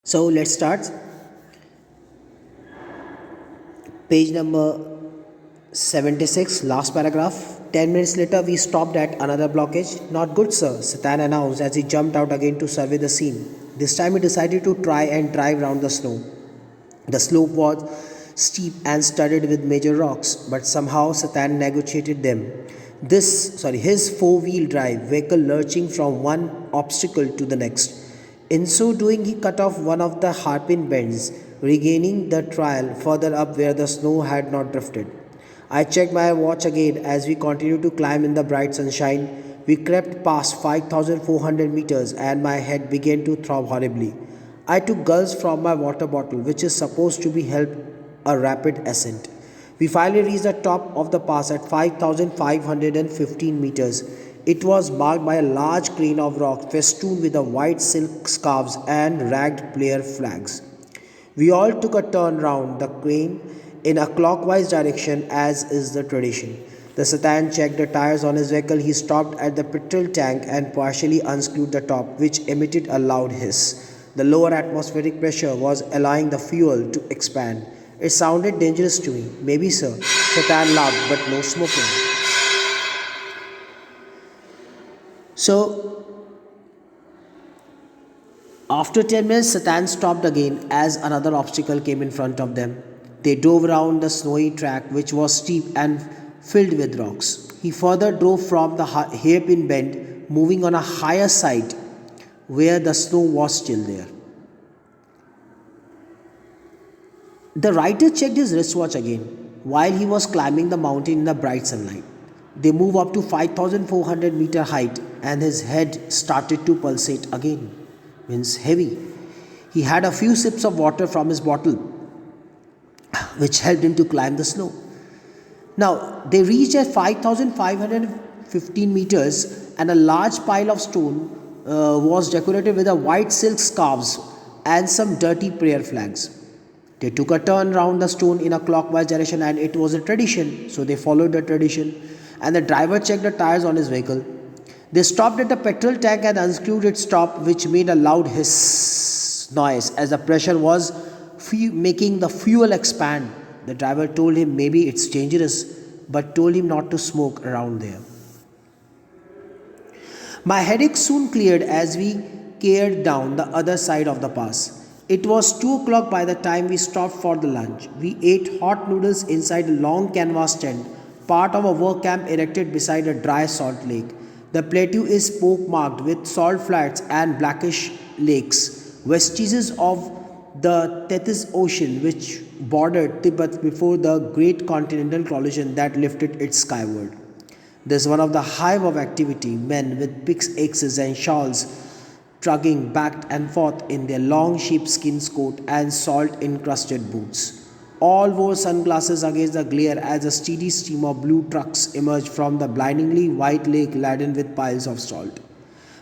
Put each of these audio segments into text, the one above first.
So let's start. Page number 76, last paragraph. 10 minutes later, we stopped at another blockage. Not good, sir, Satan announced as he jumped out again to survey the scene. This time he decided to try and drive round the snow. The slope was steep and studded with major rocks, but somehow Satan negotiated them. His four-wheel drive vehicle lurching from one obstacle to the next. In so doing, he cut off one of the hairpin bends, regaining the trail further up where the snow had not drifted. I checked my watch again as we continued to climb in the bright sunshine. We crept past 5,400 meters and my head began to throb horribly. I took gulps from my water bottle, which is supposed to be help a rapid ascent. We finally reached the top of the pass at 5,515 meters. It was marked by a large crane of rock festooned with the white silk scarves and ragged player flags. We all took a turn round the crane in a clockwise direction as is the tradition. The Satan checked the tires on his vehicle. He stopped at the petrol tank and partially unscrewed the top, which emitted a loud hiss. The lower atmospheric pressure was allowing the fuel to expand. It sounded dangerous to me. Maybe, sir. Satan laughed, but no smoking. So, after 10 minutes, Satan stopped again as another obstacle came in front of them. They drove around the snowy track, which was steep and filled with rocks. He further drove from the hairpin bend, moving on a higher side where the snow was still there. The writer checked his wristwatch again while he was climbing the mountain in the bright sunlight. They moved up to 5,400-meter height and his head started to pulsate again. Means heavy. He had a few sips of water from his bottle, which helped him to climb the snow. Now, they reached at 5,515 meters and a large pile of stone was decorated with a white silk scarves and some dirty prayer flags. They took a turn round the stone in a clockwise direction and it was a tradition, so they followed the tradition. And the driver checked the tires on his vehicle. They stopped at the petrol tank and unscrewed its top, which made a loud hiss noise as the pressure was making the fuel expand. The driver told him maybe it's dangerous, but told him not to smoke around there. My headache soon cleared as we cared down the other side of the pass. It was 2 o'clock by the time we stopped for the lunch. We ate hot noodles inside a long canvas tent, part of a work camp erected beside a dry salt lake. The plateau is pock-marked with salt flats and blackish lakes, vestiges of the Tethys Ocean which bordered Tibet before the great continental collision that lifted it skyward. This is one of the hive of activity, men with pickaxes and shawls trudging back and forth in their long sheepskin coat and salt-encrusted boots. All wore sunglasses against the glare as a steady stream of blue trucks emerged from the blindingly white lake laden with piles of salt.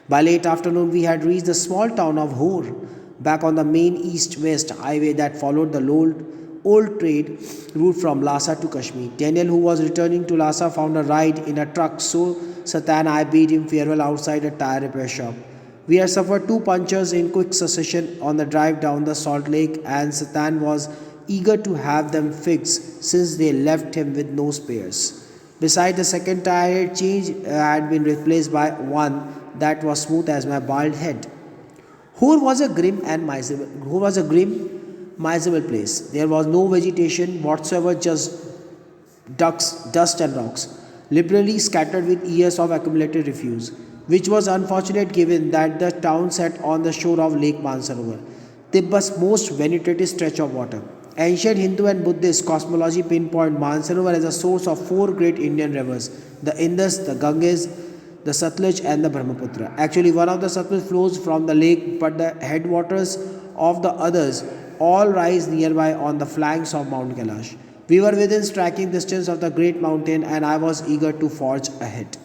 By late afternoon, we had reached the small town of Hor, back on the main east-west highway that followed the old trade route from Lhasa to Kashmir. Daniel, who was returning to Lhasa, found a ride in a truck, so Satan I bade him farewell outside a tire repair shop. We had suffered 2 punctures in quick succession on the drive down the Salt Lake, and Satan was eager to have them fixed since they left him with no spares. Besides, the second tire change had been replaced by one that was smooth as my bald head. Hor was a grim, miserable place. There was no vegetation whatsoever, just dust and rocks, liberally scattered with years of accumulated refuse, which was unfortunate given that the town sat on the shore of Lake Mansarovar, Tibet's most venerated stretch of water. Ancient Hindu and Buddhist cosmology pinpoint Mansarovar as a source of 4 great Indian rivers: the Indus, the Ganges, the Satluj, and the Brahmaputra. Actually, one of the Satluj flows from the lake, but the headwaters of the others all rise nearby on the flanks of Mount Kailash. We were within striking distance of the great mountain, and I was eager to forge ahead.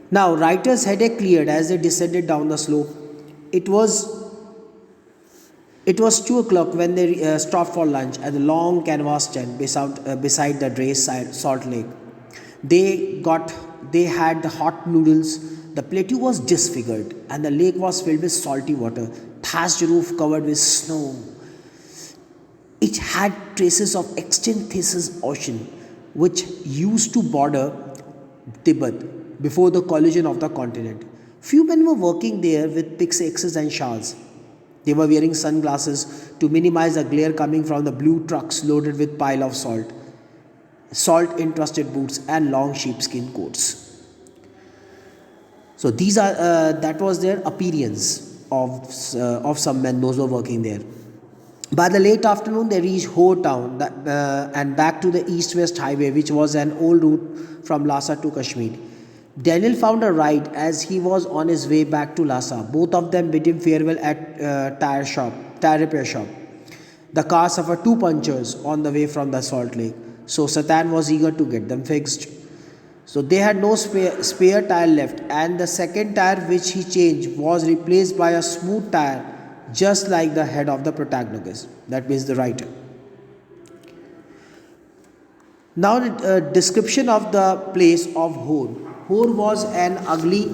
Now, writer's headache cleared as they descended down the slope. It was 2 o'clock when they stopped for lunch at the long canvas tent beside the Dray Salt Lake. They had the hot noodles, The plateau was disfigured and the lake was filled with salty water, thatched roof covered with snow. It had traces of extinct Thetis Ocean, which used to border Tibet before the collision of the continent. Few men were working there with pickaxes and shawls. They were wearing sunglasses to minimize the glare coming from the blue trucks loaded with pile of salt encrusted boots and long sheepskin coats. So these are that was their appearance of some men those were working there. By the late afternoon, they reached Ho town and back to the east-west highway, which was an old route from Lhasa to Kashmir. Daniel found a ride as he was on his way back to Lhasa. Both of them bid him farewell at tire repair shop. The car suffered two punctures on the way from the Salt Lake, so Satan was eager to get them fixed. So they had no spare tire left, and the second tire which he changed was replaced by a smooth tire, just like the head of the protagonist. That means the writer. Now, the description of the place of Hor. Hor was an ugly.